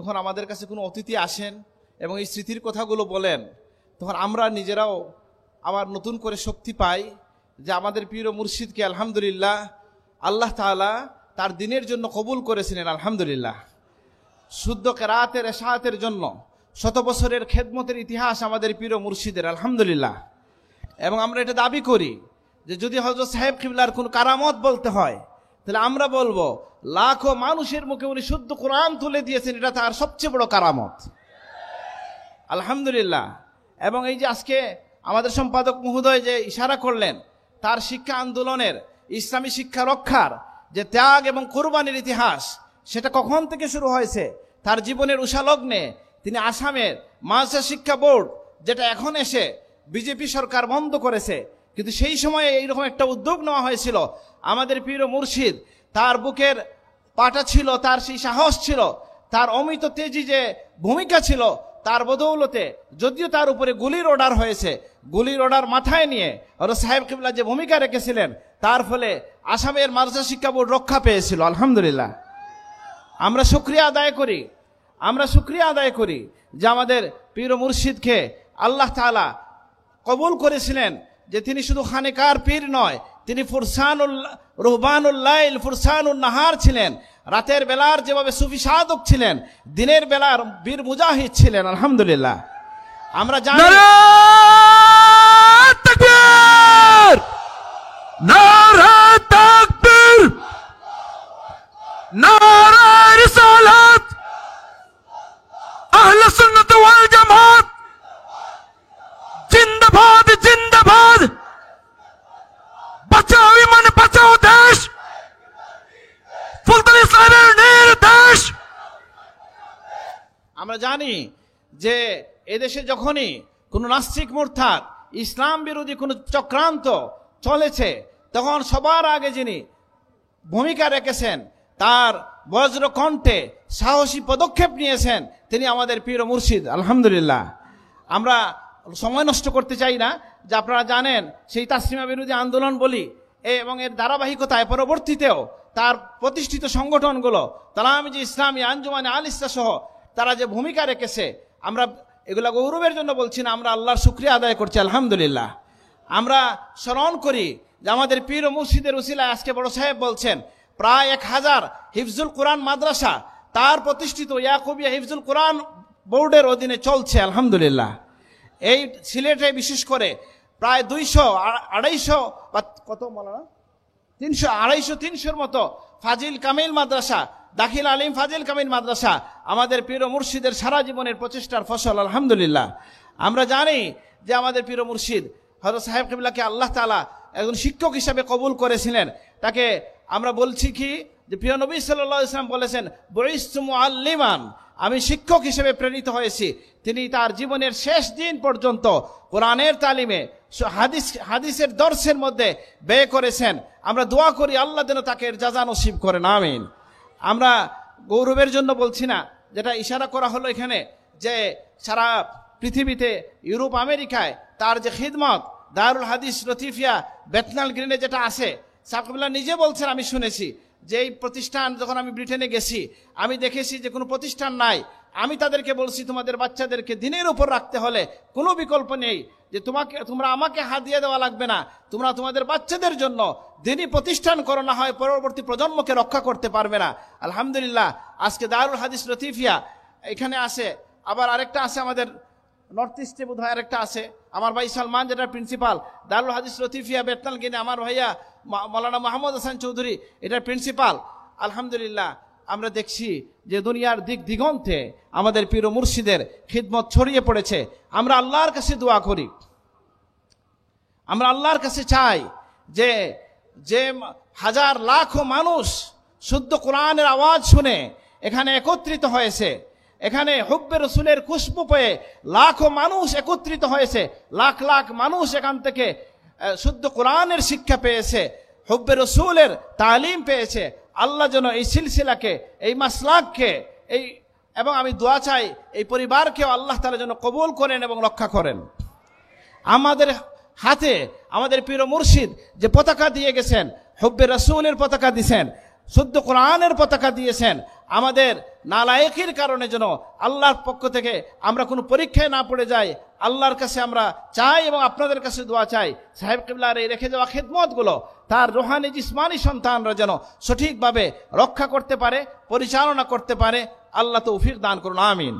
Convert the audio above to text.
যখন আমাদের কাছে কোনো অতিথি আসেন এবং এই স্মৃতির কথাগুলো বলেন, তখন আমরা নিজেরাও আবার নতুন করে শক্তি পাই যে আমাদের প্রিয় মুর্শিদকে আলহামদুলিল্লাহ আল্লাহ তাআলা তার দিনের জন্য কবুল করেছিলেন। আলহামদুলিল্লাহ, শুদ্ধ কেরাতের এশাআতের জন্য শত বছরের খেদমতের ইতিহাস আমাদের প্রিয় মুর্শিদের। আলহামদুলিল্লাহ, এবং আমরা এটা দাবি করি যে যদি হযরত সাহেব কিবলার কোন কারামত বলতে হয়, তাহলে আমরা বলবো লাখো মানুষের মুখে উনি শুদ্ধ কোরআন তুলে দিয়েছেন, এটা তার সবচেয়ে বড় কারামত। আলহামদুলিল্লাহ। এবং এই যে আজকে আমাদের সম্পাদক মহোদয় যে ইশারা করলেন, তার শিক্ষা আন্দোলনের, ইসলামী শিক্ষা রক্ষার যে ত্যাগ এবং কুরবানির ইতিহাস, সেটা কখন থেকে শুরু হয়েছে? তার জীবনের উষালগ্নে তিনি আসামের মাদ্রাসা শিক্ষা বোর্ড, যেটা এখন এসে বিজেপি সরকার বন্ধ করেছে, কিন্তু সেই সময়ে এইরকম একটা উদ্যোগ নেওয়া হয়েছিল। আমাদের প্রিয় মুর্শিদ, তার বুকের পাটা ছিল, তার সেই সাহস ছিল, তার অমিত তেজি যে ভূমিকা ছিল, তার বদৌলতে যদিও তার উপরে গুলির অর্ডার হয়েছে, গুলির অর্ডার মাথায় নিয়ে হযরত সাহেব কিবলা যে ভূমিকা রেখেছিলেন, তার ফলে আসামের মাদ্রাসা শিক্ষা বোর্ড রক্ষা পেয়েছিল। আলহামদুলিল্লাহ, আমরা শুকরিয়া আদায় করি যে আমাদের প্রিয় মুর্শিদকে আল্লাহ তাআলা কবুল করেছিলেন, যে তিনি শুধু খানেকার পীর নয়, তিনি ফুরসানুল রুহবানুল লাইল ফুরসানুন নাহার ছিলেন। রাতের বেলার যেভাবে সুফি সাধক ছিলেন, দিনের বেলার বীর মুজাহিদ ছিলেন। আলহামদুলিল্লাহ, আমরা জানি নারে তাকবীর, নারে তাকবীর, নারে রিসালাত, আহলে সুন্নাত ওয়াল জামাত জিন্দাবাদ, জিন্দাবাদ। বাঁচাও ইমান, বাঁচাও দেশ, ফুলতলি ইসলামের নির্দেশ। আমরা জানি যে এদেশে যখনই কোনো নাস্তিক মুরতাদ ইসলাম বিরোধী কোনো চক্রান্ত চলেছে, তখন সবার আগে যিনি ভূমিকা রেখেছেন, তার বজ্র কণ্ঠে সাহসী পদক্ষেপ নিয়েছেন, তিনি আমাদের প্রিয় মুর্শিদ। আলহামদুলিল্লাহ, আমরা সময় নষ্ট করতে চাই না, যে আপনারা জানেন সেই তাসলিমা বিরোধী আন্দোলন বলি এবং এর ধারাবাহিকতায় পরবর্তীতেও তার প্রতিষ্ঠিত সংগঠনগুলো তালামিজি ইসলামী, আঞ্জুমানে আল ইসলাহ সহ তারা যে ভূমিকা রেখেছে, আমরা এগুলা গৌরবের জন্য বলছি না, আমরা আল্লাহর শুকরিয়া আদায় করছি। আলহামদুলিল্লাহ, আমরা স্মরণ করি যে আমাদের পীর ও মুর্শিদের উসিলায় আজকে বড় সাহেব বলছেন প্রায় 1000 হিফজুল কোরআন মাদ্রাসা তার প্রতিষ্ঠিত ইয়াকুবিয়া হিফজুল কোরআন বোর্ডের অধীনে চলছে। আলহামদুলিল্লাহ, এই সিলেটে বিশেষ করে প্রায় 200, 250 বা কত মাওলানা 300, 250, 300-র মতো ফাজিল কামিল মাদ্রাসা, দাখিল আলিম ফাজিল কামিল মাদ্রাসা আমাদের পীর ও মুর্শিদের সারা জীবনের প্রচেষ্টার ফসল। আলহামদুলিল্লাহ, আমরা জানি যে আমাদের পীর ও মুর্শিদ হযরত সাহেব কিবলাকে আল্লাহ তাআলা একজন শিক্ষক হিসাবে কবুল করেছিলেন। তাকে আমরা বলছি কি যে প্রিয় নবী সাল্লাল্লাহু আলাইহি ওয়াসাল্লাম বলেছেন, বুইস্তু মুআল্লিমান, আমি শিক্ষক হিসেবে প্রেরিত হয়েছি। তিনি তার জীবনের শেষ দিন পর্যন্ত কোরআনের তালিমে, হাদিসের দর্শের মধ্যে ব্যয় করেছেন। আমরা দোয়া করি আল্লাহ যেন তাকে জাযা নসিব করেন, আমিন। আমরা গৌরবের জন্য বলছি না, যেটা ইশারা করা হলো এখানে, যে সারা পৃথিবীতে ইউরোপ আমেরিকায় তার যে খিদমত, দারুল হাদিস লতিফিয়া বেথনাল গ্রিনে যেটা আছে, সাকিবুল্লাহ নিজে বলছেন, আমি শুনেছি যে এই প্রতিষ্ঠান যখন আমি ব্রিটেনে গেছি, আমি দেখেছি যে কোনো প্রতিষ্ঠান নাই। আমি তাদেরকে বলছি, তোমাদের বাচ্চাদেরকে দিনের উপর রাখতে হলে কোনো বিকল্প নেই, যে তোমরা আমাকে হাদিয়া দেওয়া লাগবে না, তোমরা তোমাদের বাচ্চাদের জন্য দিনই প্রতিষ্ঠান করো, না হয় পরবর্তী প্রজন্মকে রক্ষা করতে পারবে না। আলহামদুলিল্লাহ, আজকে দারুল হাদিস লতিফিয়া এখানে আছে, আবার আরেকটা আছে আমাদের নর্থ ইস্টে বোধ হয় আরেকটা আছে, আমার ভাই সালমান যেটা প্রিন্সিপাল দারুল হাদিস লতিফিয়া বেতনাল গিনে, আমার ভাইয়া মাওলানা মাহমুদ হাসান চৌধুরী এটার প্রিন্সিপাল। আলহামদুলিল্লাহ, আমরা দেখছি যে দুনিয়ার দিক দিগন্তে আমাদের পীর ও মুর্শিদের খিদমত ছড়িয়ে পড়েছে। আমরা আল্লাহর কাছে দোয়া করি, আমরা আল্লাহর কাছে চাই যে যে হাজার লাখো মানুষ শুদ্ধ কোরআনের আওয়াজ শুনে এখানে একত্রিত হয়েছে, এখানে হুব্বে রসুলের খুশবু পেয়ে লাখো মানুষ একত্রিত হয়েছে, লাখ লাখ মানুষ এখান থেকে শুদ্ধ কোরআনের শিক্ষা পেয়েছে, হুব্বে রসুলের তালিম পেয়েছে। আল্লাহ যেন এই সিলসিলাকে, এই মাসলাককে, এবং আমি দোয়া চাই এই পরিবারকেও আল্লাহ তাআলা যেন কবুল করেন এবং রক্ষা করেন। আমাদের হাতে আমাদের পীর ও মুর্শিদ যে পতাকা দিয়ে গেছেন, হুব্বে রসুলের পতাকা দিয়েছেন, শুদ্ধ কোরআনের পতাকা দিয়েছেন। আমাদের নালায়েকির কারণে যেন আল্লাহর পক্ষ থেকে আমরা কোনো পরীক্ষায় না পড়ে যাই, আল্লাহর কাছে আমরা চাই এবং আপনাদের কাছে দোয়া চাই সাহেব কিবলার এই রেখে যাওয়া খেদমতগুলো তার রুহানি জিসমানি সন্তানরা যেন সঠিকভাবে রক্ষা করতে পারে, পরিচালনা করতে পারে। আল্লাহ তৌফিক দান করুন, আমিন।